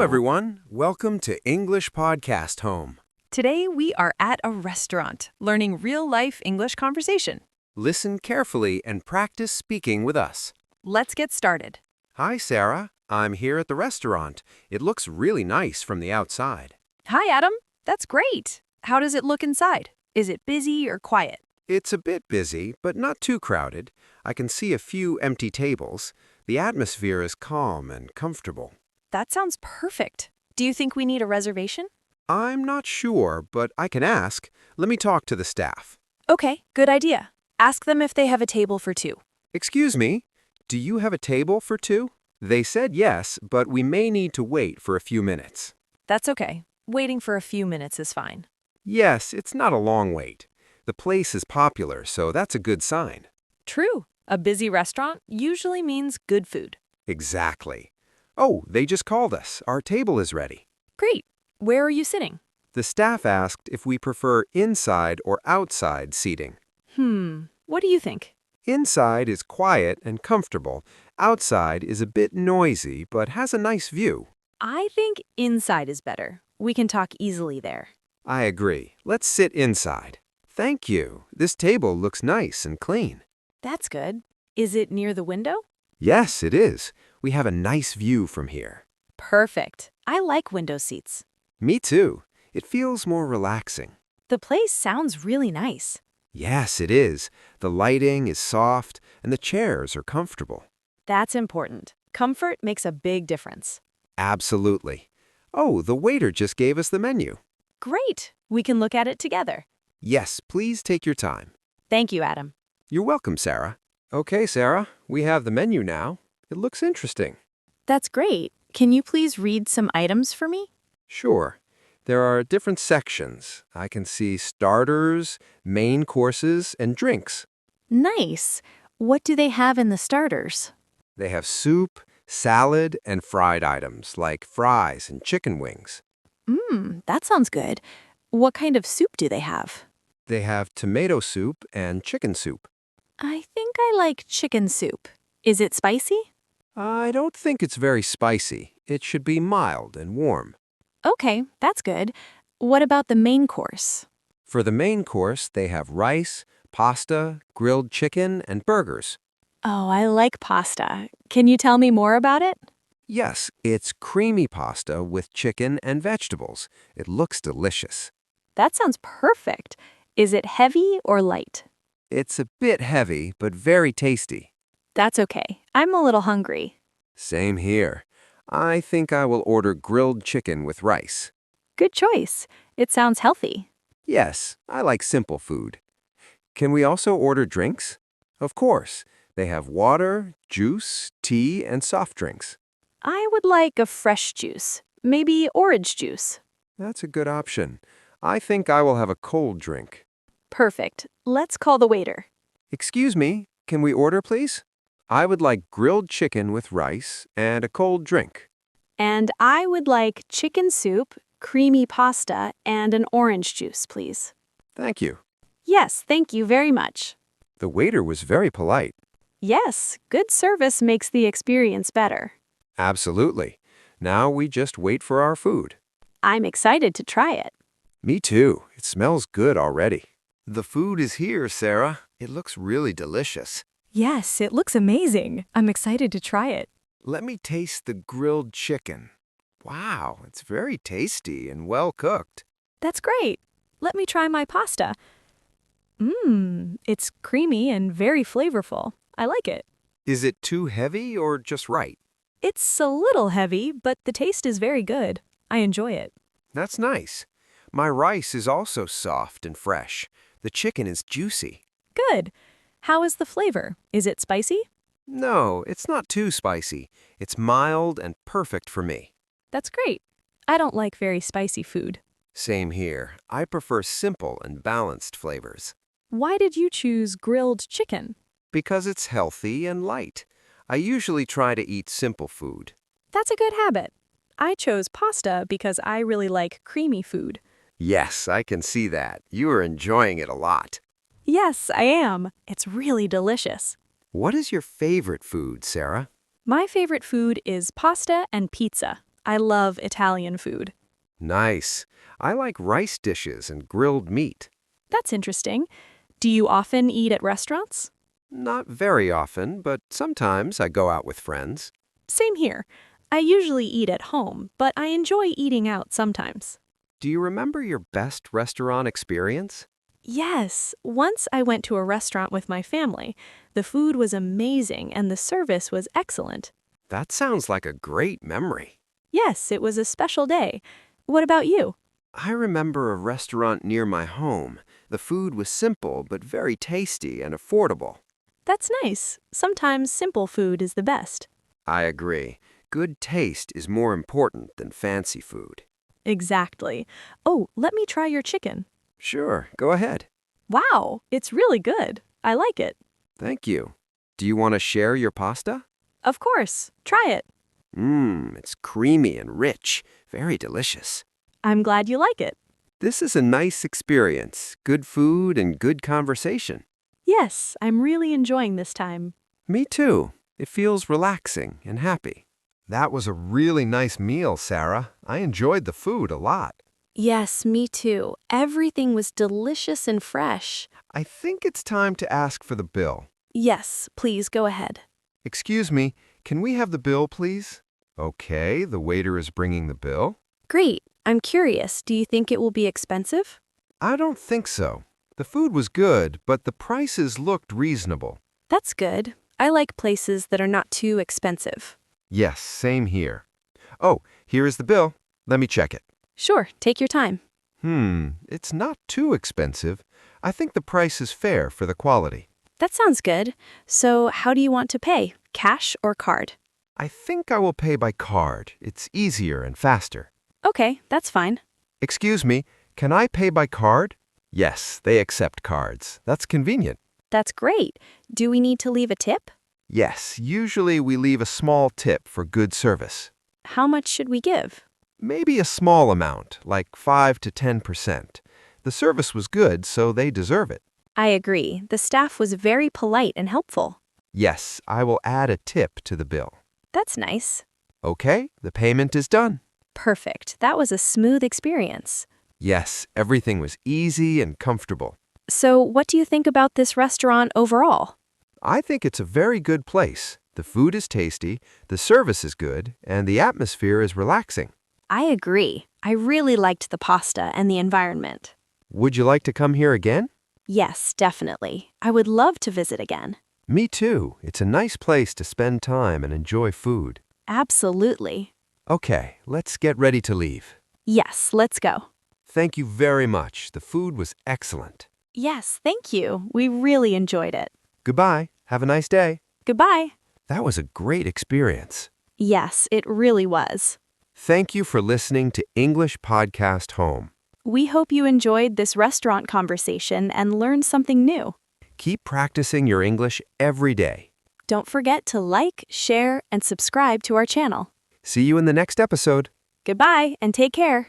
Hello, everyone. Welcome to English Podcast Home. Today, we are at a restaurant, learning real-life English conversation. Listen carefully and practice speaking with us. Let's get started. Hi, Sarah. I'm here at the restaurant. It looks really nice from the outside. Hi, Adam. That's great. How does it look inside? Is it busy or quiet? It's a bit busy, but not too crowded. I can see a few empty tables. The atmosphere is calm and comfortable. That sounds perfect. Do you think we need a reservation? I'm not sure, but I can ask. Let me talk to the staff. Okay, good idea. Ask them if they have a table for two. Excuse me, do you have a table for two? They said yes, but we may need to wait for a few minutes. That's okay. Waiting for a few minutes is fine. Yes, it's not a long wait. The place is popular, so that's a good sign. True. A busy restaurant usually means good food. Exactly. Oh, they just called us. Our table is ready. Great. Where are you sitting? The staff asked if we prefer inside or outside seating. What do you think? Inside is quiet and comfortable. Outside is a bit noisy, but has a nice view. I think inside is better. We can talk easily there. I agree. Let's sit inside. Thank you. This table looks nice and clean. That's good. Is it near the window? Yes, it is. We have a nice view from here. Perfect. I like window seats. Me too. It feels more relaxing. The place sounds really nice. Yes, it is. The lighting is soft and the chairs are comfortable. That's important. Comfort makes a big difference. Absolutely. Oh, the waiter just gave us the menu. Great. We can look at it together. Yes, please take your time. Thank you, Adam. You're welcome, Sarah. Okay, Sarah, we have the menu now. It looks interesting. That's great. Can you please read some items for me? Sure. There are different sections. I can see starters, main courses, and drinks. Nice. What do they have in the starters? They have soup, salad, and fried items like fries and chicken wings. That sounds good. What kind of soup do they have? They have tomato soup and chicken soup. I think I like chicken soup. Is it spicy? I don't think it's very spicy. It should be mild and warm. Okay, that's good. What about the main course? For the main course, they have rice, pasta, grilled chicken, and burgers. Oh, I like pasta. Can you tell me more about it? Yes, it's creamy pasta with chicken and vegetables. It looks delicious. That sounds perfect. Is it heavy or light? It's a bit heavy, but very tasty. That's okay. I'm a little hungry. Same here. I think I will order grilled chicken with rice. Good choice. It sounds healthy. Yes, I like simple food. Can we also order drinks? Of course. They have water, juice, tea, and soft drinks. I would like a fresh juice. Maybe orange juice. That's a good option. I think I will have a cold drink. Perfect. Let's call the waiter. Excuse me, can we order, please? I would like grilled chicken with rice and a cold drink. And I would like chicken soup, creamy pasta, and an orange juice, please. Thank you. Yes, thank you very much. The waiter was very polite. Yes, good service makes the experience better. Absolutely. Now we just wait for our food. I'm excited to try it. Me too. It smells good already. The food is here, Sarah. It looks really delicious. Yes, it looks amazing. I'm excited to try it. Let me taste the grilled chicken. Wow, it's very tasty and well cooked. That's great. Let me try my pasta. It's creamy and very flavorful. I like it. Is it too heavy or just right? It's a little heavy, but the taste is very good. I enjoy it. That's nice. My rice is also soft and fresh. The chicken is juicy. Good. How is the flavor? Is it spicy? No, it's not too spicy. It's mild and perfect for me. That's great. I don't like very spicy food. Same here. I prefer simple and balanced flavors. Why did you choose grilled chicken? Because it's healthy and light. I usually try to eat simple food. That's a good habit. I chose pasta because I really like creamy food. Yes, I can see that. You are enjoying it a lot. Yes, I am. It's really delicious. What is your favorite food, Sarah? My favorite food is pasta and pizza. I love Italian food. Nice. I like rice dishes and grilled meat. That's interesting. Do you often eat at restaurants? Not very often, but sometimes I go out with friends. Same here. I usually eat at home, but I enjoy eating out sometimes. Do you remember your best restaurant experience? Yes, once I went to a restaurant with my family. The food was amazing and the service was excellent. That sounds like a great memory. Yes, it was a special day. What about you? I remember a restaurant near my home. The food was simple but very tasty and affordable. That's nice. Sometimes simple food is the best. I agree. Good taste is more important than fancy food. Exactly. Oh, let me try your chicken. Sure, go ahead. Wow, it's really good. I like it. Thank you. Do you want to share your pasta? Of course. Try it. It's creamy and rich. Very delicious. I'm glad you like it. This is a nice experience. Good food and good conversation. Yes, I'm really enjoying this time. Me too. It feels relaxing and happy. That was a really nice meal, Sarah. I enjoyed the food a lot. Yes, me too. Everything was delicious and fresh. I think it's time to ask for the bill. Yes, please go ahead. Excuse me, can we have the bill, please? Okay, the waiter is bringing the bill. Great. I'm curious, do you think it will be expensive? I don't think so. The food was good, but the prices looked reasonable. That's good. I like places that are not too expensive. Yes, same here. Oh, here is the bill. Let me check it. Sure, take your time. It's not too expensive. I think the price is fair for the quality. That sounds good. So, how do you want to pay? Cash or card? I think I will pay by card. It's easier and faster. Okay, that's fine. Excuse me, can I pay by card? Yes, they accept cards. That's convenient. That's great. Do we need to leave a tip? Yes, usually we leave a small tip for good service. How much should we give? Maybe a small amount, like 5 to 10%. The service was good, so they deserve it. I agree. The staff was very polite and helpful. Yes, I will add a tip to the bill. That's nice. Okay, the payment is done. Perfect. That was a smooth experience. Yes, everything was easy and comfortable. So, what do you think about this restaurant overall? I think it's a very good place. The food is tasty, the service is good, and the atmosphere is relaxing. I agree. I really liked the pasta and the environment. Would you like to come here again? Yes, definitely. I would love to visit again. Me too. It's a nice place to spend time and enjoy food. Absolutely. Okay, let's get ready to leave. Yes, let's go. Thank you very much. The food was excellent. Yes, thank you. We really enjoyed it. Goodbye. Have a nice day. Goodbye. That was a great experience. Yes, it really was. Thank you for listening to English Podcast Home. We hope you enjoyed this restaurant conversation and learned something new. Keep practicing your English every day. Don't forget to like, share, and subscribe to our channel. See you in the next episode. Goodbye and take care.